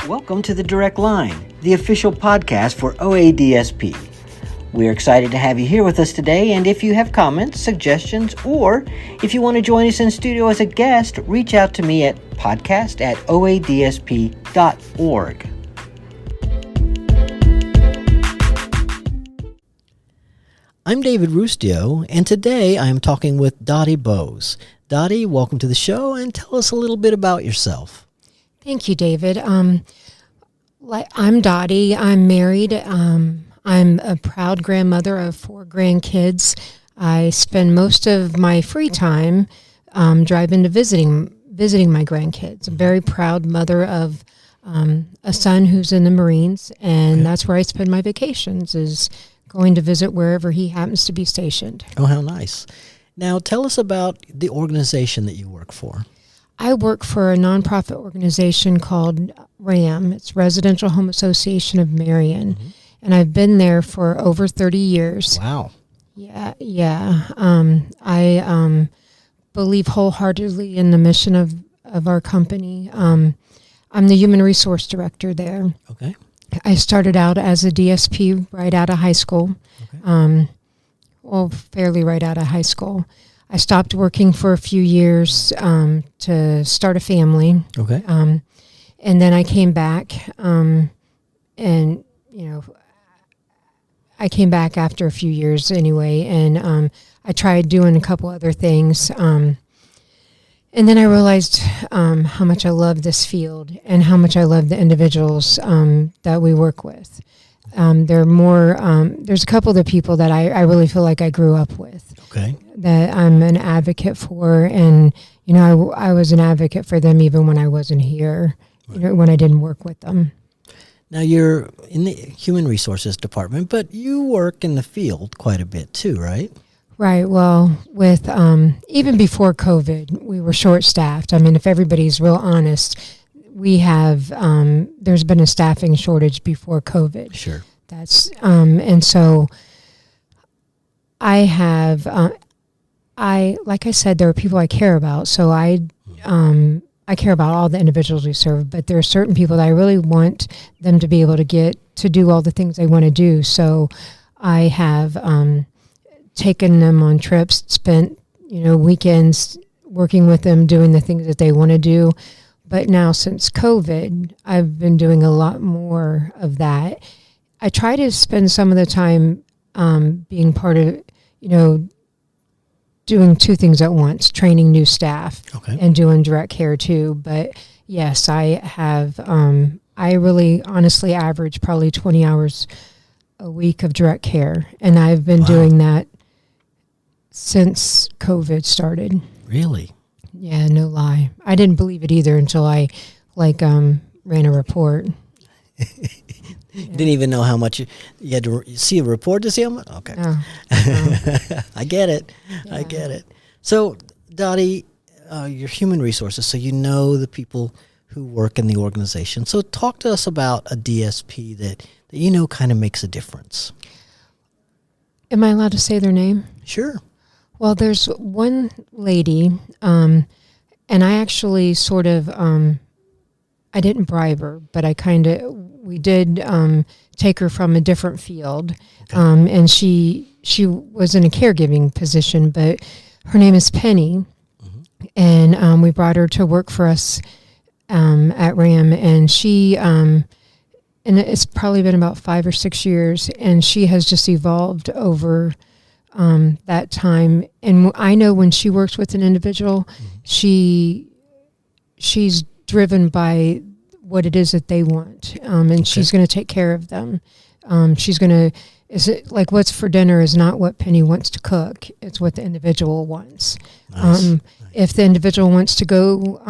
Welcome to the Direct Line, the official podcast for OADSP. We're excited to have you here with us today, and if you have comments, suggestions, or if you want to join us in studio as a guest, reach out to me at podcast@oadsp.org. I'm David Rustio, and today I am talking with Dottie Bowes. Dottie, welcome to the show, and tell us a little bit about yourself. Thank you, David. I'm Dottie. I'm married. I'm a proud grandmother of 4 grandkids. I spend most of my free time driving to visiting my grandkids. I'm a very proud mother of a son who's in the Marines, and that's where I spend my vacations, is going to visit wherever he happens to be stationed. Oh, how nice. Now, tell us about the organization that you work for. I work for a nonprofit organization called RAM. It's Residential Home Association of Marion. Mm-hmm. And I've been there for over 30 years. Wow. Yeah. I believe wholeheartedly in the mission of our company. I'm the human resource director there. Okay. I started out as a DSP right out of high school. Okay. Fairly right out of high school. I stopped working for a few years to start a family. Okay. And then I came back, I came back after a few years anyway, and I tried doing a couple other things. And then I realized how much I love this field and how much I love the individuals that we work with. There's a couple of the people that I really feel like I grew up with. Okay. That I'm an advocate for, and I was an advocate for them even when I wasn't here, right. When I didn't work with them. Now you're in the Human Resources Department, but you work in the field quite a bit too, right? Right. Well, with even before COVID, we were short-staffed. I mean, if everybody's real honest, we have there's been a staffing shortage before COVID. Sure. That's and so I have like I said, there are people I care about. So I care about all the individuals we serve, but there are certain people that I really want them to be able to get to do all the things they want to do. So I have taken them on trips, spent weekends working with them, doing the things that they want to do. But now since COVID, I've been doing a lot more of that. I try to spend some of the time being part of, doing 2 things at once, training new staff and doing direct care too. But yes, I have, I really honestly average probably 20 hours a week of direct care. And I've been doing that since COVID started. Really? Yeah, no lie. I didn't believe it either until I ran a report. Didn't even know how much you had to see a report to see how much? Okay. No. I get it. Yeah. I get it. So, Dottie, you're human resources, so you know the people who work in the organization. So talk to us about a DSP that kind of makes a difference. Am I allowed to say their name? Sure. Well, there's one lady, and I actually sort of, I didn't bribe her, but we did take her from a different field, and she was in a caregiving position, but her name is Penny, and we brought her to work for us at RAM, and she, and it's probably been about 5 or 6 years, and she has just evolved over that time. And I know when she works with an individual, she's driven by what it is that they want, and she's going to take care of them. She's going to, is it like what's for dinner is not what Penny wants to cook, it's what the individual wants. Nice. If the individual wants to go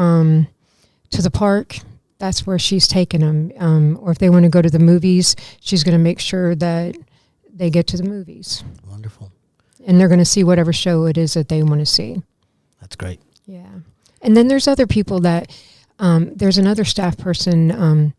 to the park, that's where she's taking them. Or if they want to go to the movies, she's going to make sure that they get to the movies. Wonderful. And they're going to see whatever show it is that they want to see. That's great. Yeah. And then there's other people that, there's another staff person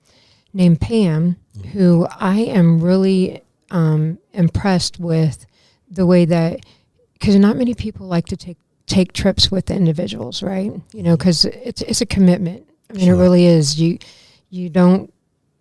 named Pam, who I am really impressed with the way that, because not many people like to take trips with the individuals, right? Because it's a commitment. I mean, Sure. It really is. You don't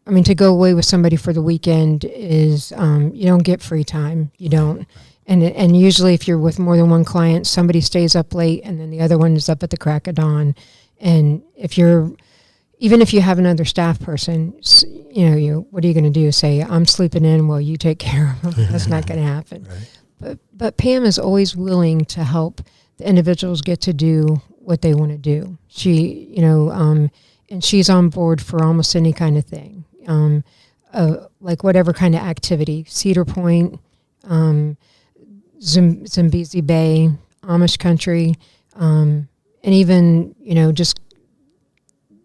to go away with somebody for the weekend is, you don't get free time. You don't. And usually if you're with more than one client, somebody stays up late and then the other one is up at the crack of dawn. And even if you have another staff person, what are you going to do? Say, I'm sleeping in while you take care of them? That's not going to happen. Right. But Pam is always willing to help the individuals get to do what they want to do. She, and she's on board for almost any kind of thing, like whatever kind of activity, Cedar Point, Zambezi Bay, Amish country, and even, just,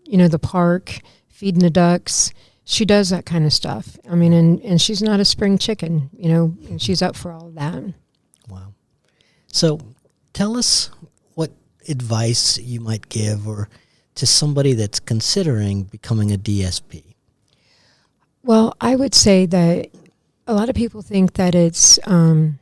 the park, feeding the ducks. She does that kind of stuff. And she's not a spring chicken, and she's up for all of that. Wow. So tell us what advice you might give or to somebody that's considering becoming a DSP. Well, I would say that a lot of people think that it's all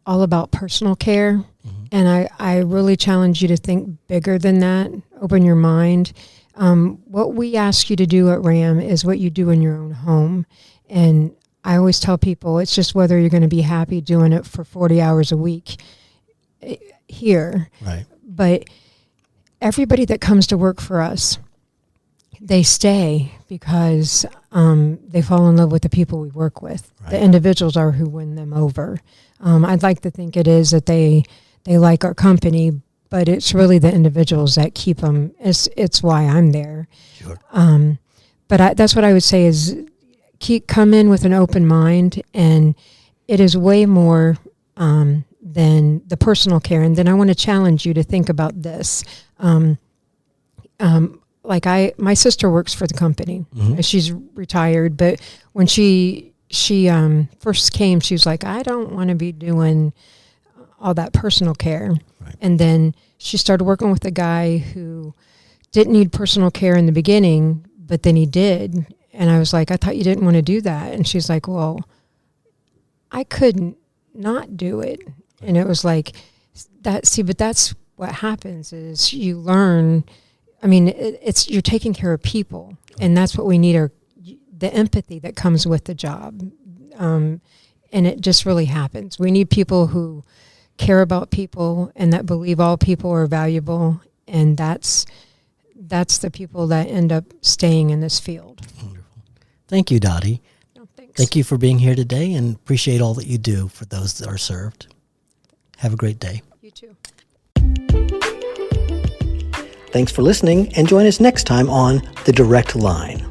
about personal care. Mm-hmm. And I really challenge you to think bigger than that. Open your mind. What we ask you to do at RAM is what you do in your own home. And I always tell people it's just whether you're going to be happy doing it for 40 hours a week here. Right. But everybody that comes to work for us, they stay because they fall in love with the people we work with. Right. The individuals are who win them over. I'd like to think it is that they like our company, but it's really the individuals that keep them. It's why I'm there. Sure. But that's what I would say is come in with an open mind, and it is way more than the personal care. And then I want to challenge you to think about this. My sister works for the company. Mm-hmm. She's retired, but when she first came, she was like, I don't want to be doing all that personal care. Right. And then she started working with a guy who didn't need personal care in the beginning, but then he did. And I was like, I thought you didn't want to do that. And she's like, well, I couldn't not do it. Right. And it was like, but that's what happens is you learn. It's you're taking care of people, and that's what we need, the empathy that comes with the job. And it just really happens. We need people who care about people and that believe all people are valuable, and that's the people that end up staying in this field. Wonderful. Thank you, Dottie. No, thanks. Thank you for being here today, and appreciate all that you do for those that are served. Have a great day. You too. Thanks for listening, and join us next time on The Direct Line.